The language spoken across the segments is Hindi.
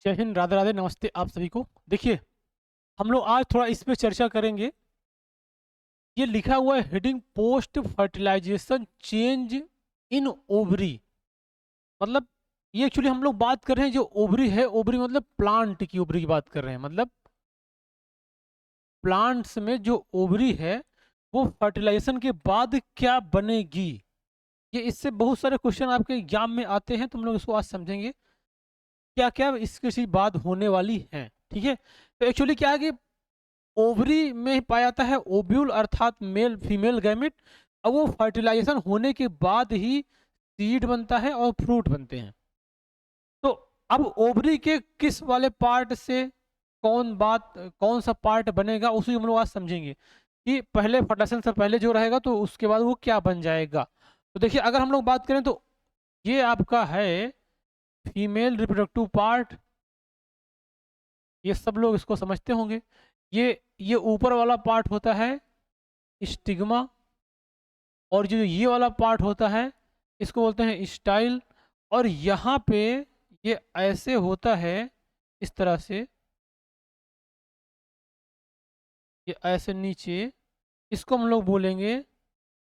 जय हिंद, राधे राधे, नमस्ते आप सभी को। देखिए, हम लोग आज थोड़ा इस पे चर्चा करेंगे। ये लिखा हुआ है heading post fertilization change in ovary. मतलब ये एक्चुअली हम लोग बात कर रहे हैं जो ओवरी है, ओवरी मतलब प्लांट की ओवरी की बात कर रहे हैं। मतलब प्लांट्स में जो ओवरी है वो फर्टिलाइजेशन के बाद क्या बनेगी। ये इससे बहुत सारे क्वेश्चन आपके एग्जाम में आते हैं, तुम लोग इसको आज समझेंगे क्या क्या इसके बाद होने वाली है। ठीक है, तो एक्चुअली क्या है कि ओवरी में पाया जाता है ओव्यूल अर्थात मेल फीमेल गैमेट। अब वो फर्टिलाइजेशन होने के बाद ही सीड बनता है और फ्रूट बनते हैं। तो अब ओवरी के किस वाले पार्ट से कौन सा पार्ट बनेगा उसी हम लोग आज समझेंगे कि पहले फर्टिलाइजेशन से पहले जो रहेगा तो उसके बाद वो क्या बन जाएगा। तो देखिए, अगर हम लोग बात करें तो ये आपका है फीमेल रिप्रोडक्टिव पार्ट। ये सब लोग इसको समझते होंगे। ये ऊपर वाला पार्ट होता है स्टिग्मा, और जो ये वाला पार्ट होता है इसको बोलते हैं स्टाइल। और यहाँ पे ये ऐसे होता है, इस तरह से, ये ऐसे नीचे, इसको हम लोग बोलेंगे,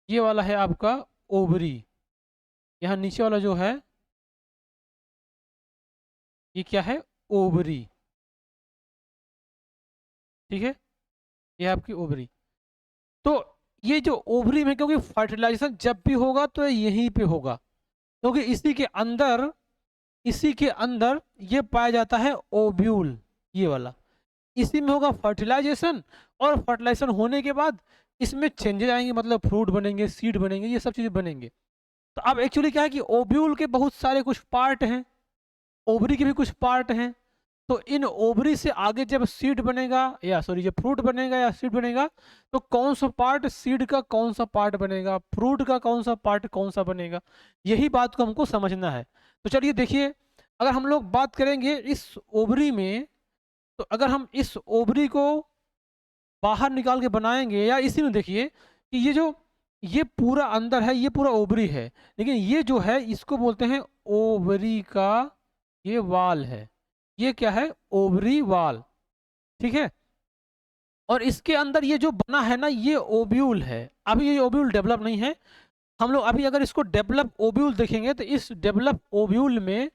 ये वाला है आपका ओवरी। यहाँ नीचे वाला जो है ये क्या है, ओवरी। ठीक है, ये आपकी ओवरी। तो ये जो ओवरी में, क्योंकि फर्टिलाइजेशन जब भी होगा तो यहीं पे होगा, क्योंकि इसी के अंदर ये पाया जाता है ओव्यूल, ये वाला। इसी में होगा फर्टिलाइजेशन, और फर्टिलाइजेशन होने के बाद इसमें चेंजेस आएंगे, मतलब फ्रूट बनेंगे, सीड बनेंगे, ये सब चीज़ें बनेंगे। तो अब एक्चुअली क्या है कि ओव्यूल के बहुत सारे कुछ पार्ट हैं, ओवरी के भी कुछ पार्ट हैं। तो इन ओवरी से आगे जब सीड बनेगा, या सॉरी जब फ्रूट बनेगा या सीड बनेगा, तो कौन सा पार्ट सीड का, कौन सा पार्ट बनेगा फ्रूट का, कौन सा पार्ट कौन सा बनेगा, यही बात को हमको समझना है। तो चलिए देखिए, अगर हम लोग बात करेंगे इस ओवरी में, तो अगर हम इस ओवरी को बाहर निकाल के बनाएंगे, या इसी में देखिए कि ये पूरा अंदर है, ये पूरा ओवरी है, लेकिन ये जो है इसको बोलते हैं ओवरी का ये वाल है। ये क्या है, ओवरी वाल। ठीक है, और इसके अंदर ये जो बना है ना, ये ओव्यूल है। अभी ये ओव्यूल डेवलप नहीं है। हम लोग अभी अगर इसको डेवलप ओव्यूल देखेंगे तो इस डेवलप ओव्यूल में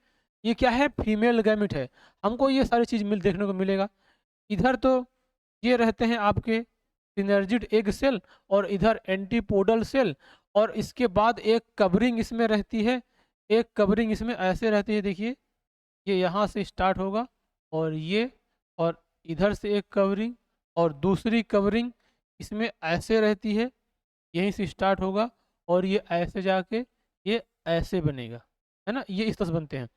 ये क्या है, फीमेल गैमिट है। हमको ये सारी चीज देखने को मिलेगा। इधर तो ये रहते हैं आपके सिनर्जिड एग सेल, और इधर एंटीपोडल सेल, और इसके बाद एक कवरिंग इसमें रहती है। एक कवरिंग इसमें ऐसे रहती है, देखिए ये यहाँ से स्टार्ट होगा, और ये, और इधर से एक कवरिंग, और दूसरी कवरिंग इसमें ऐसे रहती है, यहीं से स्टार्ट होगा, और ये ऐसे जाके ये ऐसे बनेगा, है ना, ये इस तरह से बनते हैं।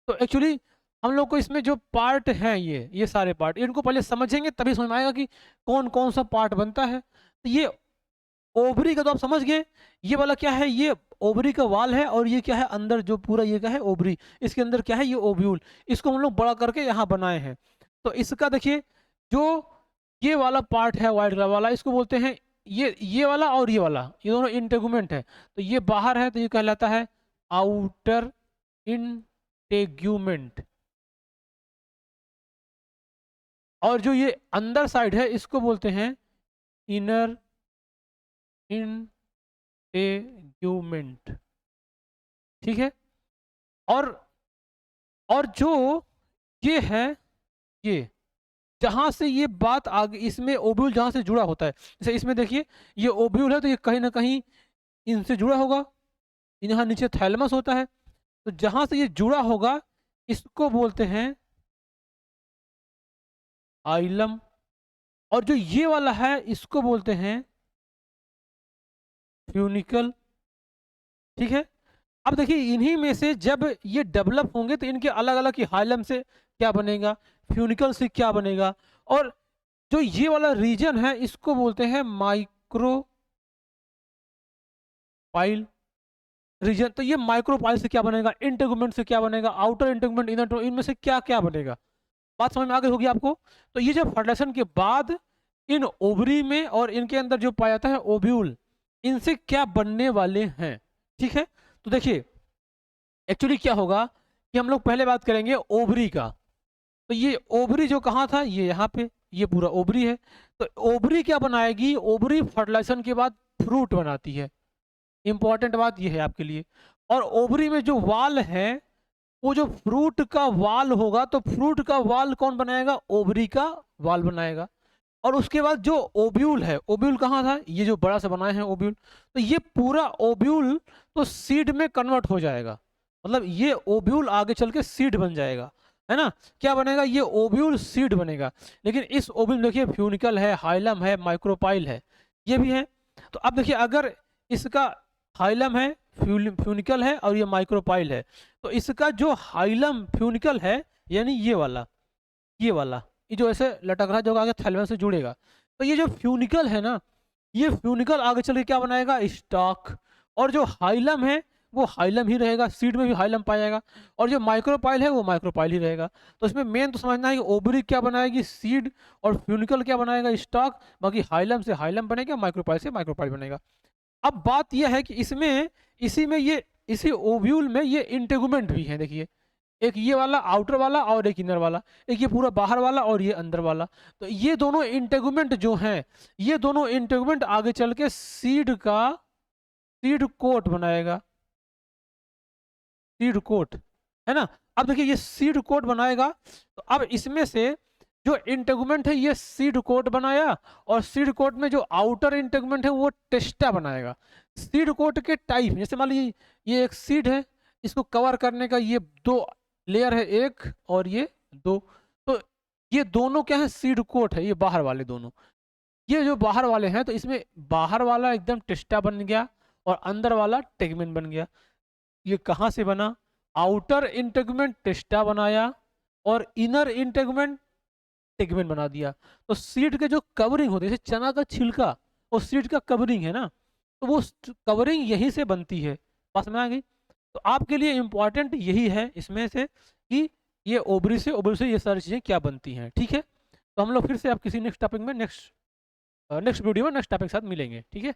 तो एक्चुअली हम लोग को इसमें जो पार्ट हैं, ये सारे पार्ट, इनको पहले समझेंगे तभी समझ में आएगा कि कौन कौन सा पार्ट बनता है। तो ये ओवरी का तो आप समझ गए। ये वाला क्या है, ये ओवरी का वाल है, और ये क्या है अंदर जो पूरा ये क्या है, ओवरी। इसके अंदर क्या है, ये ओव्यूल। इसको हम लोग बड़ा करके यहाँ बनाए हैं। तो इसका देखिए, जो ये वाला पार्ट है व्हाइट कलर वाला, इसको बोलते हैं, ये वाला और ये वाला, ये दोनों इंटेगुमेंट है। तो ये बाहर है तो ये कहलाता है आउटर इंटेग्यूमेंट, और जो ये अंदर साइड है इसको बोलते हैं इनर इंटेग्यूमेंट। ठीक है, और जो ये है, ये जहां से ये बात आगे, इसमें ओब्यूल जहां से जुड़ा होता है, जैसे इसमें देखिए ये ओब्यूल है तो ये कहीं ना कहीं इनसे जुड़ा होगा। यहाँ नीचे थैलमस होता है, तो जहां से ये जुड़ा होगा इसको बोलते हैं आइलम, और जो ये वाला है इसको बोलते हैं फ्यूनिकल। ठीक है, अब देखिए इन्हीं में से जब ये डेवलप होंगे तो इनके अलग अलग, की हाइलम से क्या बनेगा, फ्यूनिकल से क्या बनेगा, और जो ये वाला रीजन है इसको बोलते हैं माइक्रोपाइल रीजन। तो ये माइक्रोपाइल से क्या बनेगा, इंटेगुमेंट से क्या बनेगा, आउटर इंटेगुमेंट, इनर, इनमें से क्या क्या बनेगा। बात समझ में आ गई होगी आपको। तो ये जो फर्टिलाइजेशन के बाद इन ओवरी में और इनके अंदर जो पाया जाता है ओव्यूल, इनसे क्या बनने वाले हैं। ठीक है, तो देखिए एक्चुअली क्या होगा कि हम लोग पहले बात करेंगे ओवरी का। तो ये ओवरी जो कहाँ था, ये यहाँ पे, ये पूरा ओवरी है। तो ओवरी क्या बनाएगी, ओवरी फर्टिलाइजेशन के बाद फ्रूट बनाती है। इंपॉर्टेंट बात ये है आपके लिए। और ओवरी में जो वाल है, वो जो फ्रूट का वाल होगा, तो फ्रूट का वाल कौन बनाएगा, ओवरी का वाल बनाएगा। और उसके बाद जो ओब्यूल है, ओब्यूल कहाँ था, ये जो बड़ा सा बनाए हैं ओब्यूल, तो ये पूरा ओब्यूल तो सीड में कन्वर्ट हो जाएगा। मतलब ये ओब्यूल आगे चल के सीड बन जाएगा, है ना। क्या बनेगा, ये ओब्यूल सीड बनेगा। लेकिन इस ओब्यूल में देखिए फ्यूनिकल है, हाइलम है, माइक्रोपाइल है, ये भी है। तो अब देखिए अगर इसका हाइलम है, फ्यूनिकल है और ये माइक्रोपाइल है, तो इसका जो हाइलम फ्यूनिकल है, यानी ये वाला ये जो ऐसे लटक रहा है, जो आगे थैलमस से जुड़ेगा, तो ये जो फ्यूनिकल है ना, ये फ्यूनिकल आगे चल के क्या बनाएगा, स्टॉक। और जो हाइलम है वो हाइलम ही रहेगा, सीड में भी हाइलम पाएगा। और जो माइक्रोपाइल है वो माइक्रोपाइल ही रहेगा। तो इसमें मेन तो समझना है कि ओवरी क्या बनाएगी, सीड, और फ्यूनिकल क्या बनाएगा, स्टॉक। बाकी हाइलम से हाइलम बनेगा, माइक्रोपाइल से माइक्रोपाइल बनेगा। अब बात यह है कि इसमें, इसी में ये, इसी ओव्यूल में ये इंटेगुमेंट भी है। देखिए एक ये वाला आउटर वाला और एक इनर वाला, एक ये पूरा बाहर वाला और ये अंदर वाला। तो ये दोनों इंटेगुमेंट जो हैं, ये दोनों इंटेगुमेंट आगे चल के सीड का सीड कोट बनाएगा, सीड कोट, है ना। अब देखिए ये सीड कोट बनाएगा, तो अब इसमें से जो इंटेगुमेंट है ये सीड कोट बनाया, और सीड कोट में जो आउटर इंटेगुमेंट है वो टेस्टा बनाएगा। सीड कोट के टाइप, जैसे मान लीजिए ये एक सीड है, इसको कवर करने का ये दो लेयर है, एक और ये दो। तो ये दोनों क्या है, सीड कोट है, ये बाहर वाले दोनों। ये जो बाहर वाले हैं, तो इसमें बाहर वाला एकदम टेस्टा बन गया और अंदर वाला टेगमेंट बन गया। ये कहाँ से बना, आउटर इंटेगमेंट टेस्टा बनाया और इनर इंटेगमेंट टेगमेंट बना दिया। तो सीड के जो कवरिंग होती है, जैसे चना का छिलका और सीड का कवरिंग है ना, तो वो कवरिंग यहीं से बनती है। पास में आ गई। तो आपके लिए इंपॉर्टेंट यही है इसमें से कि ये ओवरी से ये सारी चीज़ें क्या बनती हैं, ठीक है। तो हम लोग फिर से आप किसी नेक्स्ट टॉपिक में, नेक्स्ट वीडियो में नेक्स्ट टॉपिक के साथ मिलेंगे, ठीक है।